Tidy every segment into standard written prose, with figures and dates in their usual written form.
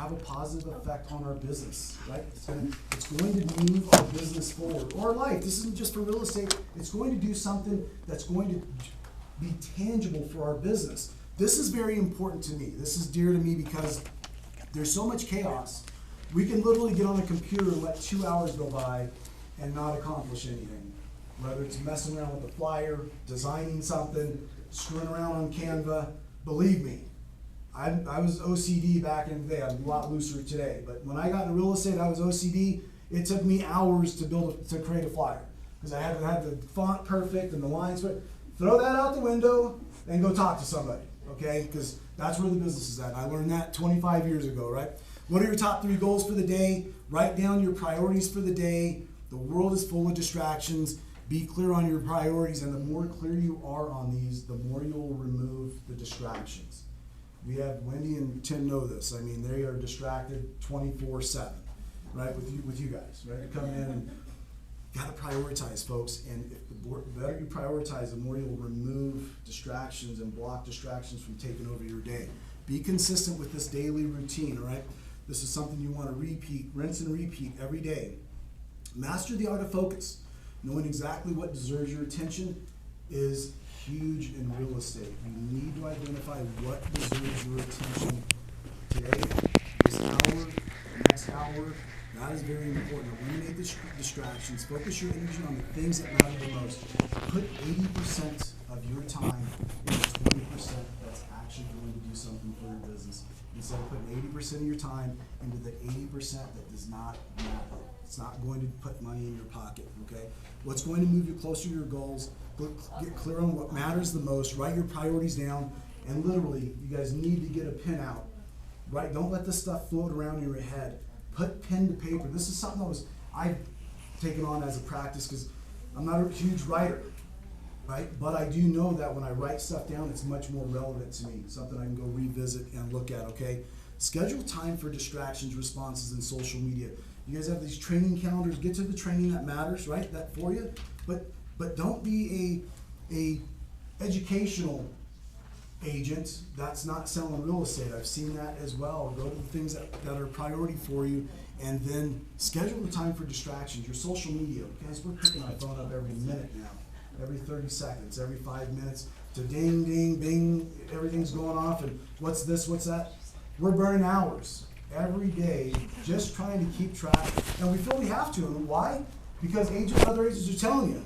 have a positive effect on our business, right? It's going to move our business forward, or our life. This isn't just for real estate. It's going to do something that's going to be tangible for our business. This is very important to me. This is dear to me because there's so much chaos. We can literally get on a computer and let 2 hours go by and not accomplish anything. Whether it's messing around with a flyer, designing something, screwing around on Canva. Believe me, I was OCD back in the day. I'm a lot looser today. But when I got into real estate, I was OCD. It took me hours to create a flyer because I had to have the font perfect and the lines. But throw that out the window and go talk to somebody, okay? Because that's where the business is at. I learned that 25 years ago, right? What are your top 3 goals for the day? Write down your priorities for the day. The world is full of distractions. Be clear on your priorities, and the more clear you are on these, the more you'll remove the distractions. We have Wendy and Tim know this. I mean, they are distracted 24/7, right? With you guys, right? You're coming in and got to prioritize, folks. And if the better you prioritize, the more you'll remove distractions and block distractions from taking over your day. Be consistent with this daily routine, all right? This is something you want to repeat, rinse and repeat every day. Master the art of focus. Knowing exactly what deserves your attention is huge in real estate. You need to identify what deserves your attention today, this hour, next hour. That is very important. Eliminate the distractions. Focus your energy on the things that matter the most. Put 80% of your time into 20% that's actually going to do something for your business. Instead of putting 80% of your time into the 80% that does not matter. It's not going to put money in your pocket, okay? What's going to move you closer to your goals? Get clear on what matters the most. Write your priorities down. And literally, you guys need to get a pen out. Right? Don't let this stuff float around in your head. Put pen to paper. This is something I've taken on as a practice because I'm not a huge writer, right? But I do know that when I write stuff down, it's much more relevant to me. Something I can go revisit and look at, okay? Schedule time for distractions, responses, and social media. You guys have these training calendars. Get to the training that matters, right? That for you. But don't be a educational agent that's not selling real estate. I've seen that as well. Go to the things that are a priority for you, and then schedule the time for distractions. Your social media. Guys, we're picking our phone up every minute now. Every 30 seconds, every 5 minutes. To ding, ding, bing. Everything's going off. And what's this? What's that? We're burning hours every day just trying to keep track, and we feel we have to. And why? Because other agents are telling you,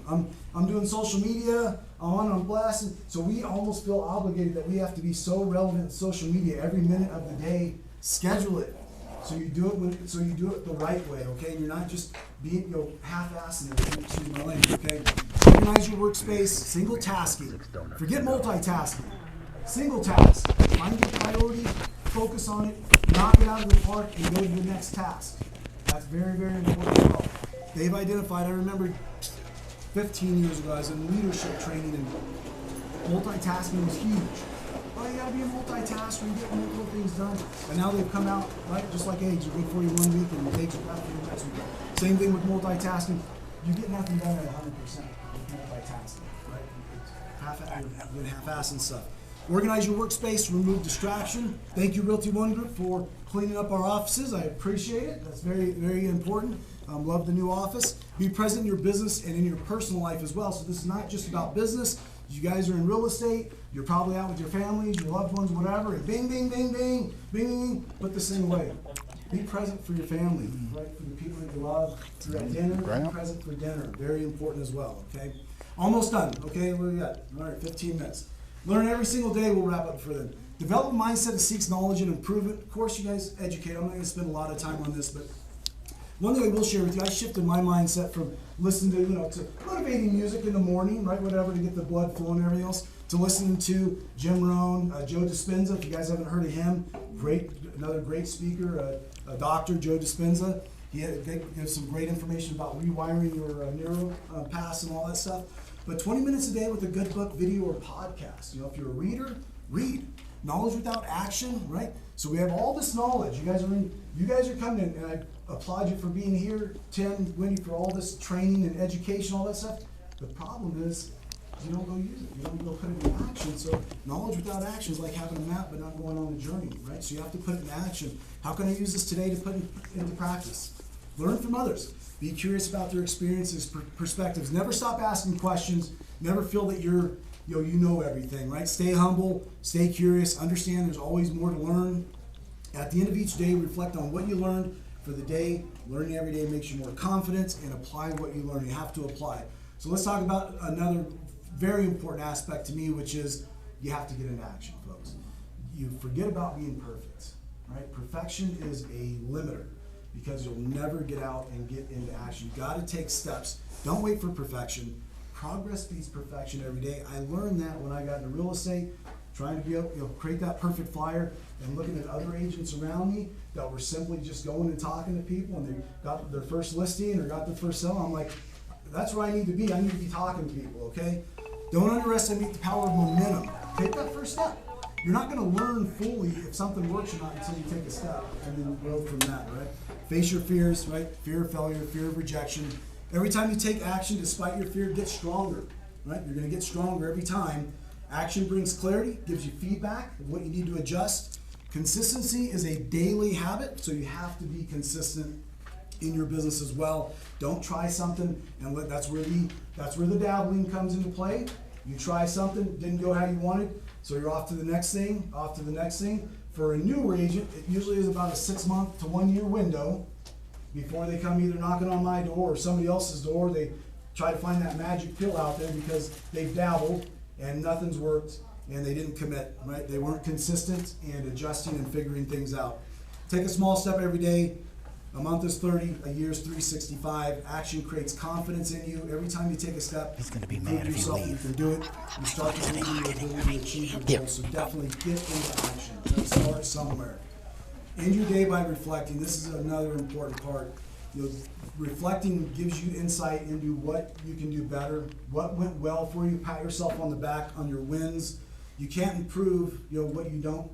I'm doing social media, I'm blasting. So we almost feel obligated that we have to be so relevant in social media every minute of the day. Schedule it so you do it the right way, okay? And you're not just being half-assing it. Excuse my language, okay? Organize your workspace, single tasking. Forget multitasking. Single task. Find your priority, focus on it, knock it out of the park, and go to the next task. That's very, very important as well. They've identified, I remember 15 years ago, I was in leadership training, and multitasking was huge. Oh, you gotta be a multitasker and get multiple things done. And now they've come out, right, just like AIDS, you're good for you 1 week and it takes you back for the next week. Same thing with multitasking. You get nothing done at 100% with multitasking, right? You're half-assing stuff. Organize your workspace, remove distraction. Thank you, Realty One Group, for cleaning up our offices. I appreciate it. That's very, very important. Love the new office. Be present in your business and in your personal life as well. So this is not just about business. You guys are in real estate. You're probably out with your families, your loved ones, whatever. And bing, bing, bing, bing, bing, bing. Put this thing away. Be present for your family, right? For the people that you love. You're at dinner. Be present for dinner. Very important as well. Okay. Almost done. Okay. What do we got? All right. 15 minutes. Learn every single day. We'll wrap up for them. Develop a mindset that seeks knowledge and improvement. Of course, you guys educate. I'm not going to spend a lot of time on this, but one thing I will share with you, I shifted my mindset from listening to motivating music in the morning, right, whatever, to get the blood flowing and everything else, to listening to Jim Rohn, Joe Dispenza. If you guys haven't heard of him, another great speaker, Dr. Joe Dispenza. He gives some great information about rewiring your neural paths and all that stuff. But 20 minutes a day with a good book, video, or podcast. If you're a reader, read. Knowledge without action, right? So we have all this knowledge. You guys are coming in, and I applaud you for being here. Tim, Wendy, for all this training and education, all that stuff. The problem is, you don't go use it. You don't go put it in action. So knowledge without action is like having a map but not going on the journey, right? So you have to put it in action. How can I use this today to put into practice? Learn from others. Be curious about their experiences, perspectives. Never stop asking questions. Never feel that you know everything, right? Stay humble, stay curious, understand there's always more to learn. At the end of each day, reflect on what you learned for the day. Learning every day makes you more confident, and apply what you learn. You have to apply. So let's talk about another very important aspect to me, which is you have to get into action, folks. You forget about being perfect, right? Perfection is a limiter because you'll never get out and get into action. You got to take steps. Don't wait for perfection. Progress beats perfection every day. I learned that when I got into real estate, trying to be able, create that perfect flyer, and looking at other agents around me that were simply just going and talking to people, and they got their first listing or got their first sale. I'm like, that's where I need to be. I need to be talking to people, okay? Don't underestimate the power of momentum. Take that first step. You're not going to learn fully if something works or not until you take a step and then grow from that, right? Face your fears, right? Fear of failure, fear of rejection. Every time you take action, despite your fear, get stronger, right? You're going to get stronger every time. Action brings clarity, gives you feedback of what you need to adjust. Consistency is a daily habit, so you have to be consistent in your business as well. Don't try something and that's where the dabbling comes into play. You try something, didn't go how you wanted, so you're off to the next thing, For a newer agent, it usually is about a 6 month to 1 year window before they come either knocking on my door or somebody else's door. They try to find that magic pill out there because they've dabbled and nothing's worked and they didn't commit, right? They weren't consistent and adjusting and figuring things out. Take a small step every day. A month is 30, a year is 365. Action creates confidence in you. Every time you take a step, he's gonna be you mad prove if you yourself leave. you can do it. You start to believe in your ability to achieve your goals. So definitely get into action. Let's start somewhere. End your day by reflecting. This is another important part. Reflecting gives you insight into what you can do better, what went well for you. Pat yourself on the back on your wins. You can't improve, what you don't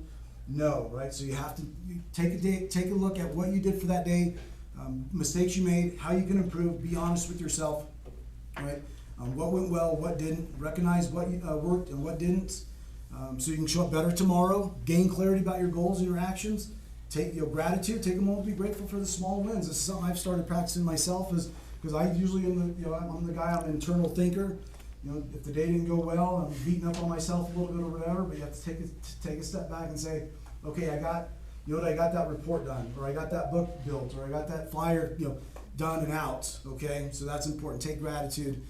know, right? So you have to take a look at what you did for that day, mistakes you made, how you can improve. Be honest with yourself, right? What went well, what didn't. Recognize what worked and what didn't, so you can show up better tomorrow. Gain clarity about your goals and your actions. Take gratitude. Take a moment to be grateful for the small wins. This is something I've started practicing myself, is because I usually am I'm the guy. I'm an internal thinker. If the day didn't go well, I'm beating up on myself a little bit or whatever. But you have to take a step back and say, okay, I got that report done, or I got that book built, or I got that flyer done and out. Okay, so that's important. Take gratitude.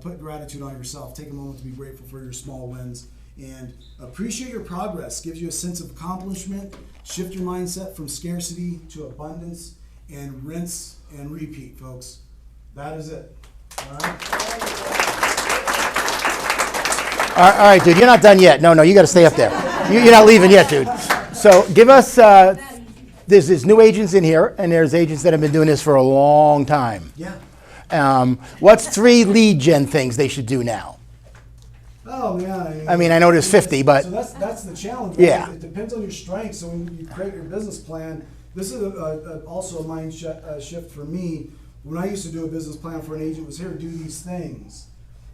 Put gratitude on yourself. Take a moment to be grateful for your small wins. And appreciate your progress. Gives you a sense of accomplishment. Shift your mindset from scarcity to abundance, and rinse and repeat, folks. That is it. All right? All right, dude, you're not done yet. No, you got to stay up there. You're not leaving yet, dude. So give us, there's new agents in here, and there's agents that have been doing this for a long time. Yeah. What's 3 lead gen things they should do now? Oh, man. I mean, I know there's 50, but... So that's the challenge. Right? Yeah. It depends on your strengths. So when you create your business plan, this is also a mind shift for me. When I used to do a business plan for an agent, was here, do these things.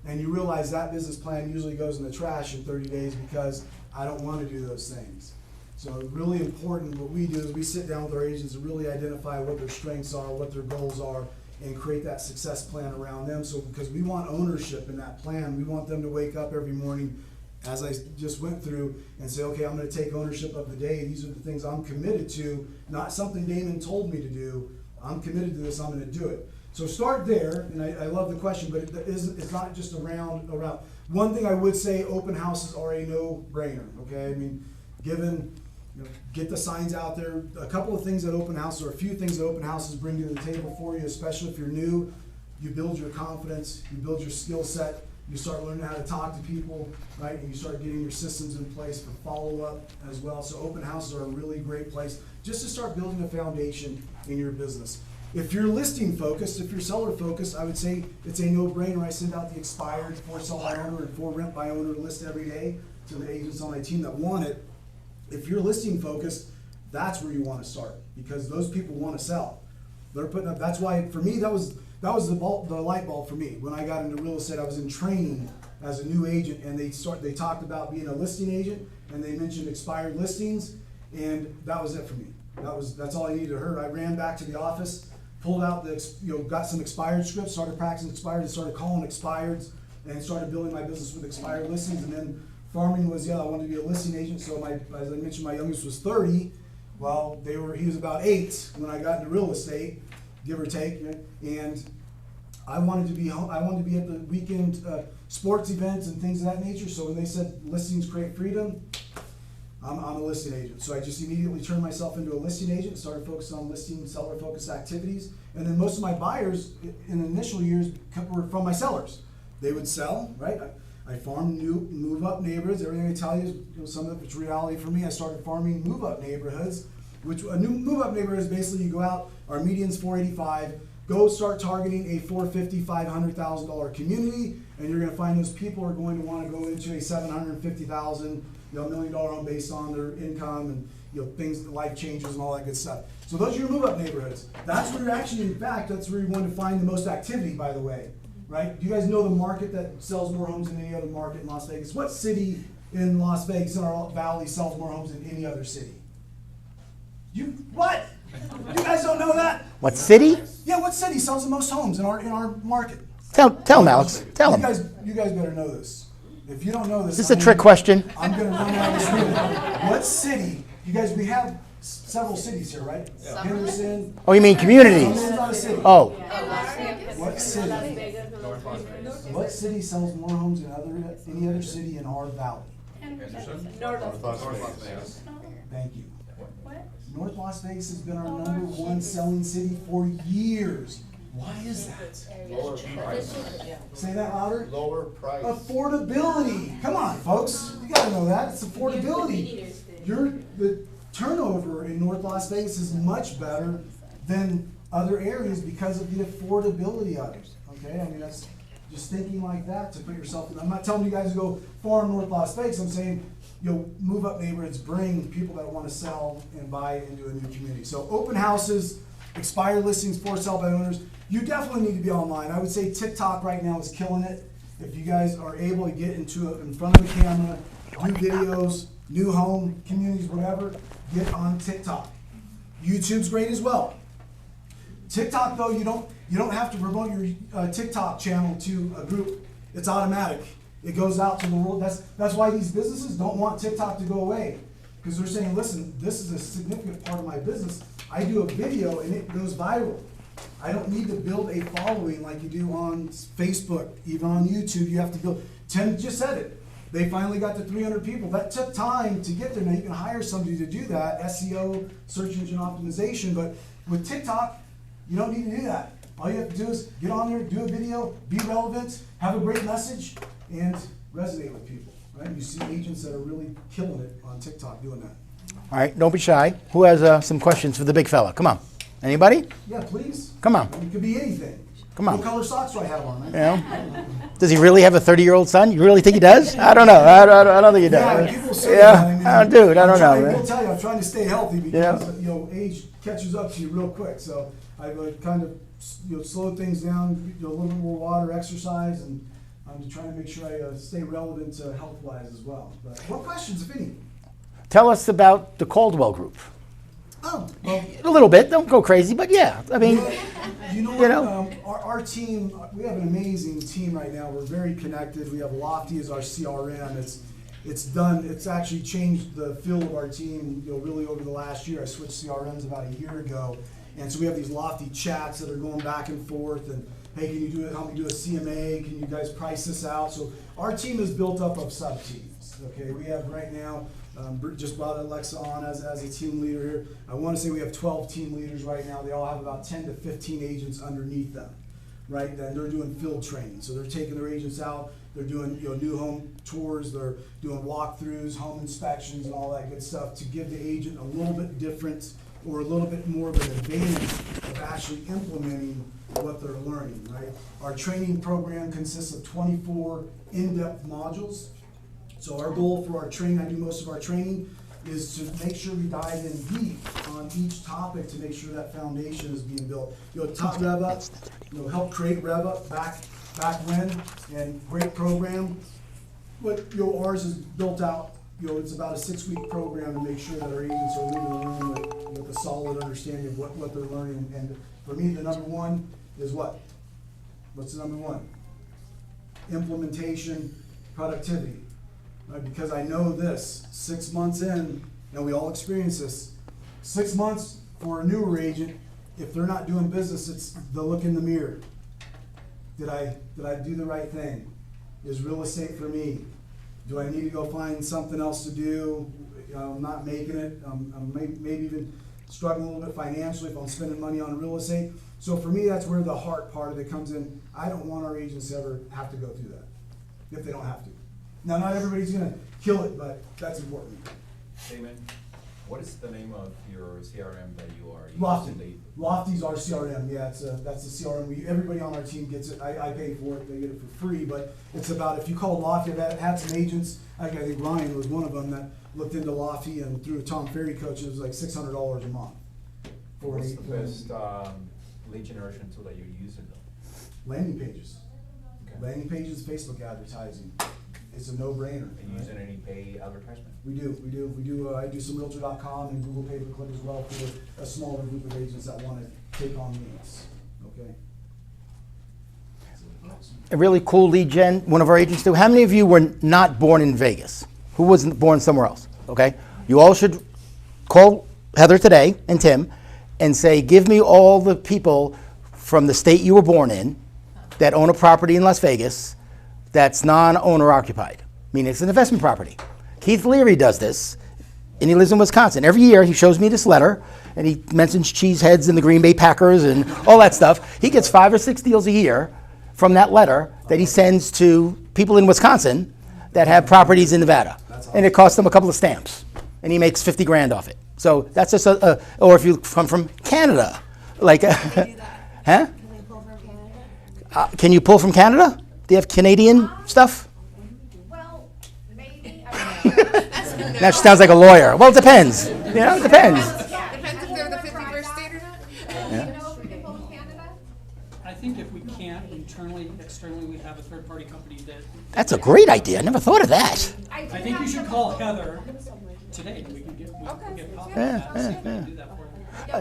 And you realize that business plan usually goes in the trash in 30 days because I don't want to do those things. So really important, what we do is we sit down with our agents and really identify what their strengths are, what their goals are, and create that success plan around them. So because we want ownership in that plan, we want them to wake up every morning, as I just went through, and say, okay, I'm going to take ownership of the day. These are the things I'm committed to, not something Damon told me to do. I'm committed to this, I'm going to do it. So start there, and I love the question, but it's not just around. One thing I would say, open houses are a no-brainer, okay? I mean, get the signs out there. A couple of things that open houses, or a few things that open houses bring to the table for you, especially if you're new. You build your confidence, you build your skill set, you start learning how to talk to people, right? And you start getting your systems in place for follow-up as well. So open houses are a really great place just to start building a foundation in your business. If you're listing focused, if you're seller focused, I would say it's a no-brainer. I send out the expired for sell by owner and for rent by owner list every day to the agents on my team that want it. If you're listing focused, that's where you want to start, because those people want to sell. They're putting up. That's why for me that was the light bulb for me when I got into real estate. I was in training as a new agent, and they talked about being a listing agent, and they mentioned expired listings, and that was it for me. That's all I needed to hear. I ran back to the office, pulled out got some expired scripts, started practicing expired, and started calling expireds, and started building my business with expired listings. And then farming was, I wanted to be a listing agent. So as I mentioned, my youngest was 30. Well, he was about 8 when I got into real estate, give or take. And I wanted to be at the weekend sports events and things of that nature. So when they said listings create freedom, I'm a listing agent. So I just immediately turned myself into a listing agent and started focusing on listing, seller-focused activities. And then most of my buyers in the initial years were from my sellers. They would sell, right? I farmed new move-up neighborhoods. Everything I tell you is some of it's reality for me. I started farming move-up neighborhoods, which a new move-up neighborhood is basically you go out, our median's 485, go start targeting a $450,000, $500,000 community, and you're going to find those people are going to want to go into a $750,000, $1 million home based on their income and things, life changes and all that good stuff. So those are your move-up neighborhoods. That's where you're actually, in fact, that's where you're going to find the most activity, by the way, right? Do you guys know the market that sells more homes than any other market in Las Vegas? What city in Las Vegas, in our valley, sells more homes than any other city? What? You guys don't know that? What city? Yeah, what city sells the most homes in our market? Tell him, Alex. Tell him. You guys better know this. If you don't know this, Is this a trick question? I'm going to run out of this room. What city? You guys, we have several cities here, right? Yeah. Henderson. Oh, you mean communities? Henderson's not a city. Oh. What city? What city sells more homes than any other city in our valley? North Las Vegas. Thank you. North Las Vegas has been our #1 selling city for years. Why is that? Lower price. Say that louder. Lower price. Affordability. Come on, folks. You gotta know that. It's affordability. The turnover in North Las Vegas is much better than other areas because of the affordability of it. Okay? I mean, that's just thinking like that to put yourself in. I'm not telling you guys to go farm North Las Vegas. I'm saying, move up neighborhoods, bring people that want to sell and buy into a new community. So open houses, expired listings, for sale by owners. You definitely need to be online. I would say TikTok right now is killing it. If you guys are able to get in front of the camera, do videos, new home communities, whatever, get on TikTok. YouTube's great as well. TikTok though, you don't have to promote your TikTok channel to a group. It's automatic. It goes out to the world. That's why these businesses don't want TikTok to go away, because they're saying, listen, this is a significant part of my business. I do a video and it goes viral. I don't need to build a following like you do on Facebook, even on YouTube. You have to build. Tim just said it. They finally got to 300 people. That took time to get there. Now you can hire somebody to do that, SEO, search engine optimization. But with TikTok, you don't need to do that. All you have to do is get on there, do a video, be relevant, have a great message, and resonate with people. Right? You see agents that are really killing it on TikTok doing that. All right, don't be shy. Who has some questions for the big fella? Come on. Anybody? Yeah, please. Come on. It could be anything. Come on. What color socks do I have on, man? Does he really have a 30-year-old son? You really think he does? I don't know. I don't think he does. Yeah, people say that. I mean, Dude, I don't know. I Man. will tell you, I'm trying to stay healthy because age catches up to you real quick. So I've kind of slowed things down, a little bit more water, exercise, and I'm trying to make sure I stay relevant health-wise as well. But what questions, if any? Tell us about the Caldwell Group. Oh, well, A little bit. Don't go crazy, but yeah. I mean, our team, we have an amazing team right now. We're very connected. We have Lofty as our CRM. It's actually changed the feel of our team, really over the last year. I switched CRMs about a year ago. And so we have these Lofty chats that are going back and forth, and hey, can you help me do a CMA? Can you guys price this out? So our team is built up of sub-teams. Okay, we have right now, just brought Alexa on as a team leader here. I want to say we have 12 team leaders right now. They all have about 10 to 15 agents underneath them, right? And they're doing field training. So they're taking their agents out. They're doing new home tours. They're doing walkthroughs, home inspections, and all that good stuff to give the agent a little bit different or a little bit more of an advantage of actually implementing what they're learning, right? Our training program consists of 24 in-depth modules. So our goal for our training, I do most of our training, is to make sure we dive in deep on each topic to make sure that foundation is being built. Top Rev Up, help create Rev Up back back when, and great program. But, ours is built out, it's about a 6-week program to make sure that our agents are leaving the room with a solid understanding of what they're learning. And for me, the number one is what? What's the number one? Implementation, productivity. Right? Because I know this, 6 months in, and we all experience this, 6 months for a newer agent, if they're not doing business, it's the look in the mirror. Did I do the right thing? Is real estate for me? Do I need to go find something else to do? I'm not making it. I'm maybe even struggling a little bit financially if I'm spending money on real estate. So for me, that's where the heart part of it comes in. I don't want our agents to ever have to go through that, if they don't have to. Now, not everybody's gonna kill it, but that's important. Damon, what is the name of your CRM that you are using? Lofty. Lofty's our CRM, yeah, that's the CRM. Everybody on our team gets it. I pay for it, they get it for free, but it's about, if you call Lofty, I've had some agents, I think Ryan was one of them that looked into Lofty, and through a Tom Ferry coach, it was like $600 a month. What's the best lead generation tool that you're using though? Landing pages. Okay. Landing pages, Facebook advertising. It's a no-brainer. Are you using any paid advertisement? We do. I do some Realtor.com and Google pay-per-click as well for a smaller group of agents that want to take on leads. Okay. A really cool lead gen, one of our agents do. How many of you were not born in Vegas? Who wasn't born somewhere else? Okay? You all should call Heather today and Tim and say, give me all the people from the state you were born in that own a property in Las Vegas that's non-owner occupied, meaning it's an investment property. Keith Leary does this, and he lives in Wisconsin. Every year he shows me this letter, and he mentions Cheeseheads and the Green Bay Packers and all that stuff. He gets 5 or 6 deals a year from that letter that he sends to people in Wisconsin that have properties in Nevada. And it costs them a couple of stamps, and he makes 50 grand off it. So that's just or if you come from Canada, like, Can they do that? huh? Can they pull from Canada? Can you pull from Canada? Do you have Canadian stuff? Well, maybe, I'm not sure. That's a no. That sounds like a lawyer. Well, it depends. You know, it depends. Depends if they're the 51st state or not. Do you know if we can pull from Canada? I think if we can't internally, externally, we have a third-party company that. That's a great idea. I never thought of that. I think you should call Heather today, and we can get a copy of that, so we can do that for you. Yeah,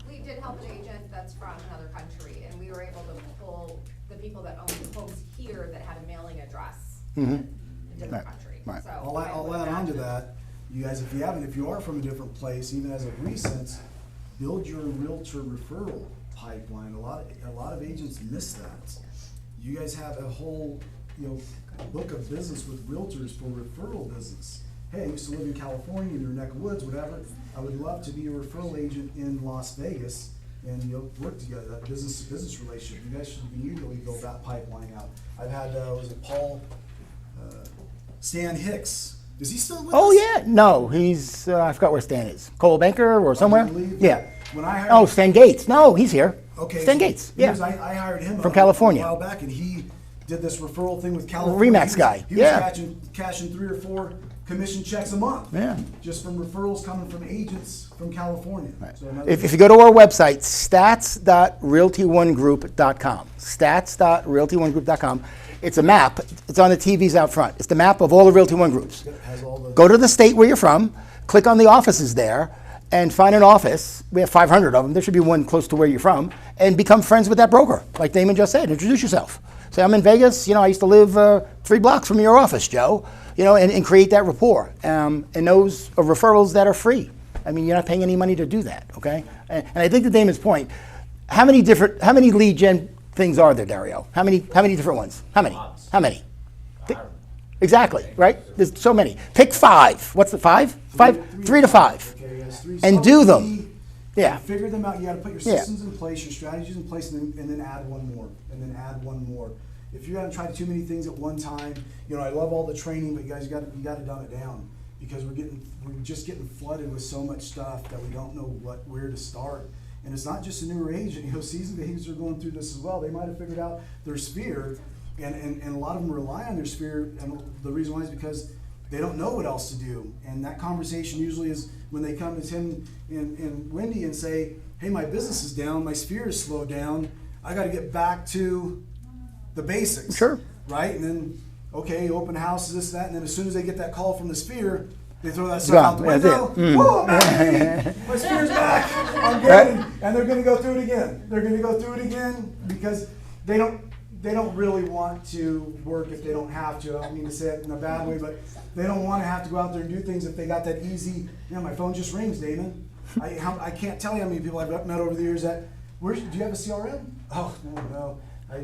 we did help an agent that's from another country, and we were able to pull the people that owned the homes here that had a mailing address in a different country. Right. So I'll I would add on to imagine- that. You guys, if you are from a different place, even as of recent, build your realtor referral pipeline. A lot of agents miss that. You guys have a whole, book of business with realtors for referral business. Hey, I used to live in California, in your neck of woods, whatever. I would love to be a referral agent in Las Vegas and work together, that business to business relationship. You guys should immediately build that pipeline out. I've had, was it Paul, Stan Hicks? Is he still with us? Oh, yeah. No, he's, I forgot where Stan is. Cole Banker or somewhere? did he leave? Yeah. When I hired Oh, Stan Gates. No, he's here. Okay. Stan so Gates. he was- Yeah. I hired him From California. a while back, and he did this referral thing with California. Remax He was- guy. He was Yeah. cashing 3 or 4 commission checks a month. Yeah. Just from referrals coming from agents from California. So another- If you go to our website, stats.realty1group.com, stats.realty1group.com, it's a map. It's on the TVs out front. It's the map of all the Realty One groups. It has all the- Go to the state where you're from, click on the offices there, and find an office. We have 500 of them. There should be one close to where you're from, and become friends with that broker. Like Damon just said, introduce yourself. Say, I'm in Vegas. I used to live 3 blocks from your office, Joe. And create that rapport. And those are referrals that are free. I mean, you're not paying any money to do that, okay? And I think to Damon's point, how many lead gen things are there, Dario? How many different ones? How many? How many? Exactly, right? There's so many. Pick 5. What's the 5? 3 to 5. Okay, yes, 3. And Start do with them. 3. Yeah. Figure them out. You got to put your Yeah. systems in place, your strategies in place, and then add one more, and then add one more. If you're gonna try too many things at one time, I love all the training, but you guys got to dumb it down, because we're just getting flooded with so much stuff that we don't know where to start. And it's not just a newer agent. Seasoned agents are going through this as well. They might have figured out their sphere, and a lot of them rely on their sphere. And the reason why is because they don't know what else to do. And that conversation usually is when they come to Tim and Wendy and say, "Hey, my business is down. My sphere is slowed down. I got to get back to the basics. Sure. Right? And then, okay, open houses, this, that, and then as soon as they get that call from the Sphere, they throw that stuff Gone. out the That's window. it. Mm. Whoa, I'm back, baby. My Sphere's back. I'm good. And they're gonna go through it again. They're gonna go through it again because they don't really want to work if they don't have to. I don't mean to say it in a bad way, but they don't want to have to go out there and do things if they got that easy. My phone just rings, Damon. I can't tell you how many people I've met over the years that, do you have a CRM? Oh, no. I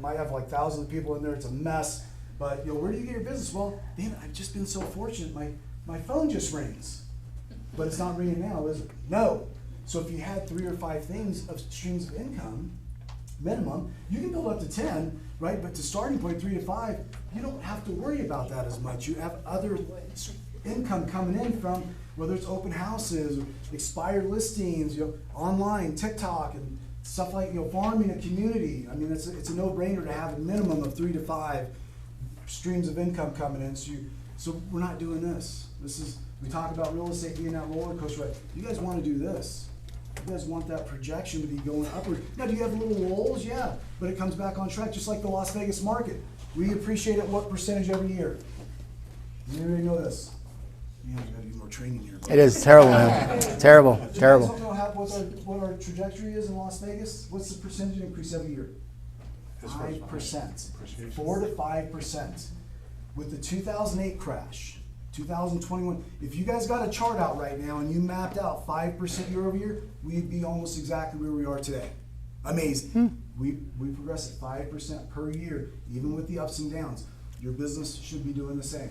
might have like thousands of people in there. It's a mess. But where do you get your business? Well, Damon, I've just been so fortunate. My phone just rings. But it's not ringing now, is it? No. So if you had 3 or 5 things of streams of income, minimum, you can build up to 10, right? But to starting point 3 to 5, you don't have to worry about that as much. You have other income coming in from whether it's open houses, or expired listings, online, TikTok, and stuff like farming a community. I mean, it's a no-brainer to have a minimum of 3 to 5 streams of income coming in. So we're not doing this. We talk about real estate being that roller coaster, right? You guys want to do this. You guys want that projection to be going upward. Now, do you have little lulls? Yeah, but it comes back on track, just like the Las Vegas market. We appreciate it what percentage every year? You already know this. Man, I gotta do more training here. It is terrible, man. Terrible, Do you guys terrible. don't know what our trajectory is in Las Vegas? What's the percentage increase every year? 5%. 4 to 5%. With the 2008 crash, 2021, if you guys got a chart out right now and you mapped out 5% year over year, we'd be almost exactly where we are today. Amazing. We progress at 5% per year, even with the ups and downs. Your business should be doing the same.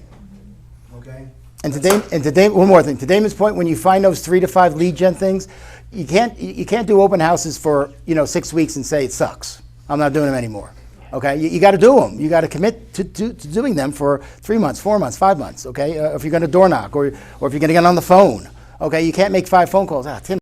Okay? And today, one more thing. To Damon's point, when you find those 3 to 5 lead gen things, you can't do open houses for 6 weeks and say it sucks. I'm not doing them anymore. Okay, you got to do them. You got to commit to doing them for 3 months, 4 months, 5 months. Okay, if you're going to door knock or if you're going to get on the phone. Okay, you can't make 5 phone calls. Tim,